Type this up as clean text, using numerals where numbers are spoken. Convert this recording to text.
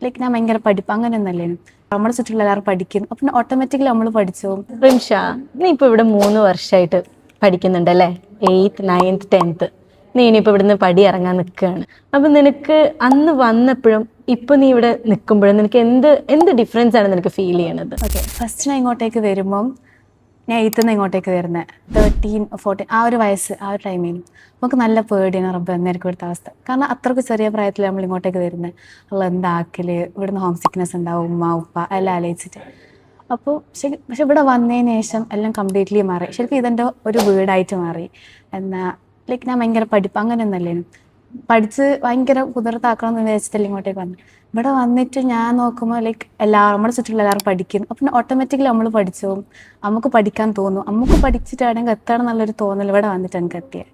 Like ഞാൻ ഭയങ്കര പഠിപ്പ് അങ്ങനെയൊന്നല്ലേ, നമ്മുടെ ചുറ്റുള്ള എല്ലാവരും പഠിക്കുന്നു, അപ്പം ഓട്ടോമാറ്റിക്കലി നമ്മൾ പഠിച്ചു. റിൻഷ, നീ ഇപ്പൊ ഇവിടെ 3 വർഷമായിട്ട് പഠിക്കുന്നുണ്ടല്ലേ? 8th 9th 10th. നീ ഇനിയിപ്പോ ഇവിടുന്ന് പടി ഇറങ്ങാൻ നിൽക്കുകയാണ്. അപ്പൊ നിനക്ക് അന്ന് വന്നപ്പോഴും ഇപ്പൊ നീ ഇവിടെ നിൽക്കുമ്പോഴും നിനക്ക് എന്ത് എന്ത് ഡിഫറൻസ് ആണ് നിനക്ക് ഫീൽ ചെയ്യണത്? ഓക്കെ, ഫസ്റ്റ് ഞാൻ ഇങ്ങോട്ടേക്ക് വരുമ്പം ഞാൻ 8th നിന്ന് ഇങ്ങോട്ടേക്ക് വരുന്നത് 13 14 ആ ഒരു വയസ്സ്, ആ ഒരു ടൈമിലും നമുക്ക് നല്ല പേടിയാണ് റബ്ബ് എന്നായിരിക്കും ഇവിടുത്തെ അവസ്ഥ. കാരണം അത്രയ്ക്ക് ചെറിയ പ്രായത്തിൽ നമ്മൾ ഇങ്ങോട്ടേക്ക് വരുന്നത്, ഉള്ള എന്താക്കൽ, ഇവിടുന്ന് ഹോം സിക്നെസ് ഉണ്ടാവും, ഉമ്മ ഉപ്പ എല്ലാം ആലോചിച്ചിട്ട്. അപ്പോൾ പക്ഷെ ഇവിടെ വന്നതിന് ശേഷം എല്ലാം കംപ്ലീറ്റ്ലി മാറി. ശരിക്കും ഇതെൻ്റെ ഒരു വീടായിട്ട് മാറി. എന്നാൽ ലൈക്ക് ഞാൻ ഭയങ്കര പഠിപ്പ് അങ്ങനെയൊന്നല്ലേനും, പഠിച്ച് ഭയങ്കര കുതിർത്താക്കണം എന്ന് വിചാരിച്ചിട്ടല്ല ഇങ്ങോട്ടേക്ക് വന്നു. ഇവിടെ വന്നിട്ട് ഞാൻ നോക്കുമ്പോൾ ലൈക്ക് നമ്മുടെ ചുറ്റുള്ള എല്ലാവരും പഠിക്കുന്നു, അപ്പം ഓട്ടോമാറ്റിക്കലി നമ്മൾ പഠിച്ചു, നമുക്ക് പഠിക്കാൻ തോന്നും, നമുക്ക് പഠിച്ചിട്ടാണെങ്കിൽ എത്തണം എന്നുള്ളൊരു തോന്നൽ ഇവിടെ വന്നിട്ട് എനിക്ക് എത്തിയത്.